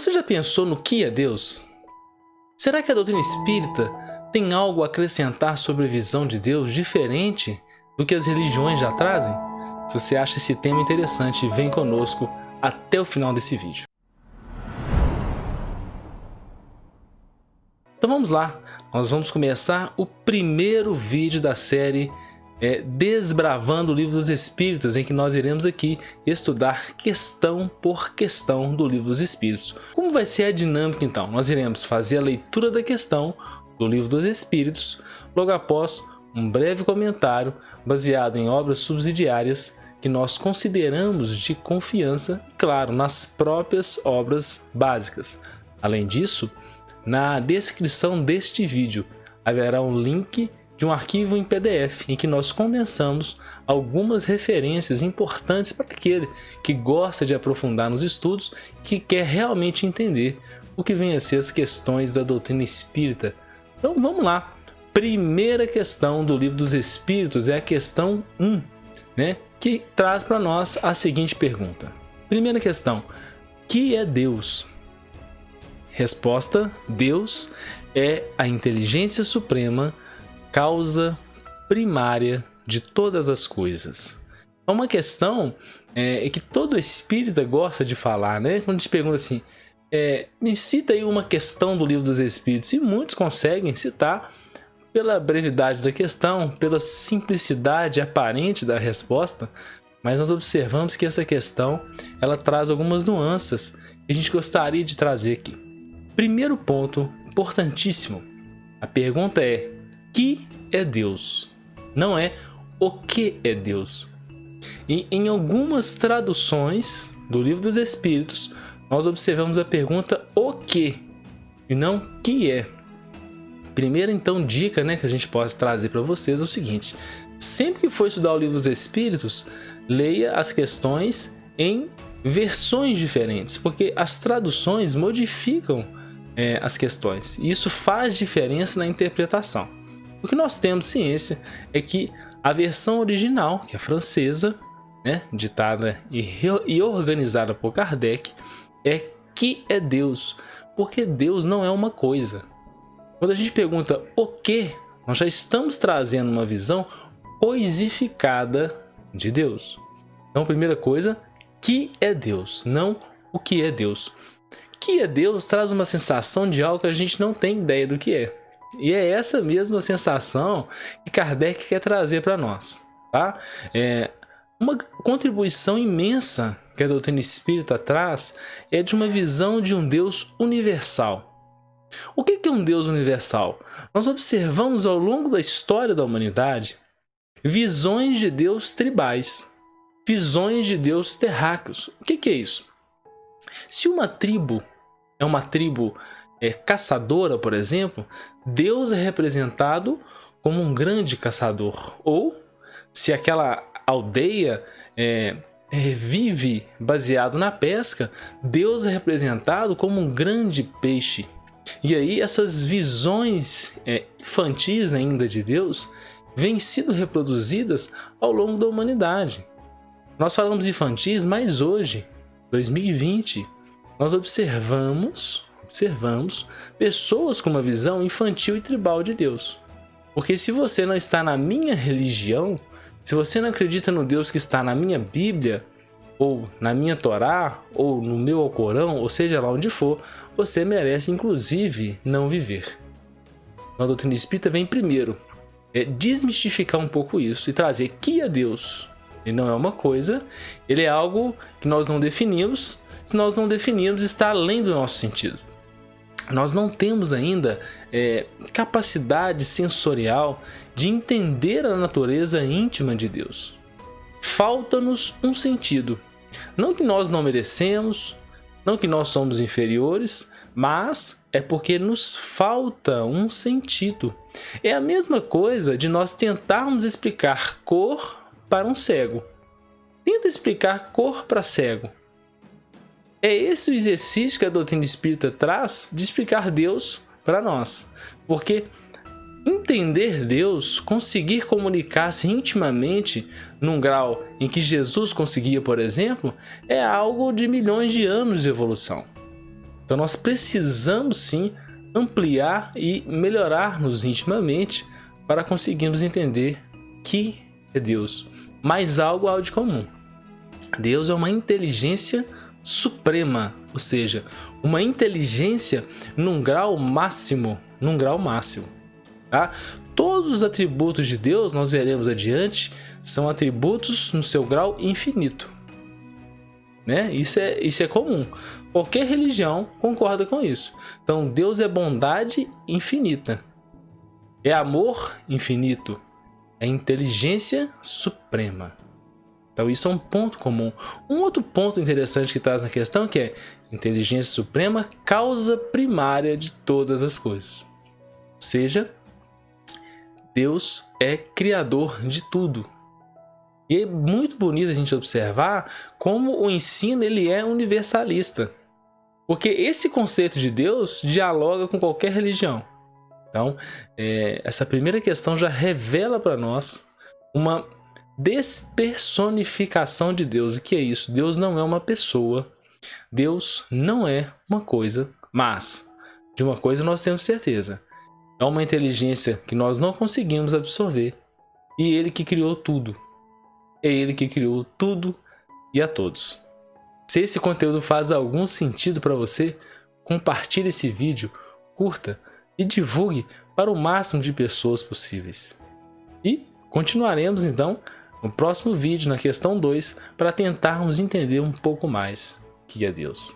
Você já pensou no que é Deus? Será que a doutrina espírita tem algo a acrescentar sobre a visão de Deus diferente do que as religiões já trazem? Se você acha esse tema interessante, vem conosco até o final desse vídeo. Então vamos lá, nós vamos começar o primeiro vídeo da série Desbravando o Livro dos Espíritos, em que nós iremos aqui estudar questão por questão do Livro dos Espíritos. Como vai ser a dinâmica então? Nós iremos fazer a leitura da questão do Livro dos Espíritos, logo após um breve comentário baseado em obras subsidiárias que nós consideramos de confiança, claro, nas próprias obras básicas. Além disso, na descrição deste vídeo haverá um link de um arquivo em PDF em que nós condensamos algumas referências importantes para aquele que gosta de aprofundar nos estudos e que quer realmente entender o que vem a ser as questões da doutrina espírita. Então vamos lá. Primeira questão do Livro dos Espíritos é a questão 1, que traz para nós a seguinte pergunta. Primeira questão: que é Deus? Resposta: Deus é a inteligência suprema, causa primária de todas as coisas. É uma questão que todo espírita gosta de falar, né? Quando a gente pergunta assim, me cita aí uma questão do Livro dos Espíritos, e muitos conseguem citar pela brevidade da questão, pela simplicidade aparente da resposta, mas nós observamos que essa questão ela traz algumas nuances que a gente gostaria de trazer aqui. Primeiro ponto importantíssimo, a pergunta é: que é Deus? Não é o que é Deus. E em algumas traduções do Livro dos Espíritos, nós observamos a pergunta o que e não que é. Primeira então dica que a gente pode trazer para vocês é o seguinte: sempre que for estudar o Livro dos Espíritos, leia as questões em versões diferentes, porque as traduções modificam as questões, e isso faz diferença na interpretação. O que nós temos ciência é que a versão original, que é francesa, ditada e organizada por Kardec, é que é Deus, porque Deus não é uma coisa. Quando a gente pergunta o que, nós já estamos trazendo uma visão coisificada de Deus. Então, primeira coisa, que é Deus, não o que é Deus. Que é Deus traz uma sensação de algo que a gente não tem ideia do que é. E é essa mesma sensação que Kardec quer trazer para nós. Tá? Uma contribuição imensa que a doutrina espírita traz é de uma visão de um Deus universal. O que é um Deus universal? Nós observamos ao longo da história da humanidade visões de Deus tribais, visões de Deus terráqueos. O que é isso? Se uma tribo é uma tribo caçadora, por exemplo, Deus é representado como um grande caçador. Ou se aquela aldeia vive baseado na pesca, Deus é representado como um grande peixe. E aí essas visões infantis ainda de Deus vêm sendo reproduzidas ao longo da humanidade. Nós falamos infantis, mas hoje, 2020, nós observamos pessoas com uma visão infantil e tribal de Deus. Porque se você não está na minha religião, se você não acredita no Deus que está na minha Bíblia, ou na minha Torá, ou no meu Alcorão, ou seja lá onde for, você merece inclusive não viver. A doutrina espírita vem primeiro desmistificar um pouco isso e trazer que é Deus. Ele não é uma coisa, ele é algo que nós não definimos. Se nós não definimos, está além do nosso sentido. Nós não temos ainda capacidade sensorial de entender a natureza íntima de Deus. Falta-nos um sentido. Não que nós não merecemos, não que nós somos inferiores, mas é porque nos falta um sentido. É a mesma coisa de nós tentarmos explicar cor para um cego. Tenta explicar cor para cego. É esse o exercício que a doutrina espírita traz de explicar Deus para nós. Porque entender Deus, conseguir comunicar-se intimamente num grau em que Jesus conseguia, por exemplo, é algo de milhões de anos de evolução. Então nós precisamos sim ampliar e melhorar-nos intimamente para conseguirmos entender que é Deus. Mais algo há de comum. Deus é uma inteligência suprema, ou seja, uma inteligência num grau máximo, tá? Todos os atributos de Deus, nós veremos adiante, são atributos no seu grau infinito, né? Isso é comum. Qualquer religião concorda com isso. Então, Deus é bondade infinita, é amor infinito, é inteligência suprema. Então isso é um ponto comum. Um outro ponto interessante que traz na questão que é inteligência suprema, causa primária de todas as coisas. Ou seja, Deus é criador de tudo. E é muito bonito a gente observar como o ensino ele é universalista. Porque esse conceito de Deus dialoga com qualquer religião. Então, essa primeira questão já revela para nós uma despersonificação de Deus. O que é isso? Deus não é uma pessoa. Deus não é uma coisa, mas de uma coisa nós temos certeza. É uma inteligência que nós não conseguimos absorver. E Ele que criou tudo. É Ele que criou tudo e a todos. Se esse conteúdo faz algum sentido para você, compartilhe esse vídeo, curta e divulgue para o máximo de pessoas possíveis. E continuaremos então no próximo vídeo, na questão 2, para tentarmos entender um pouco mais o que é Deus.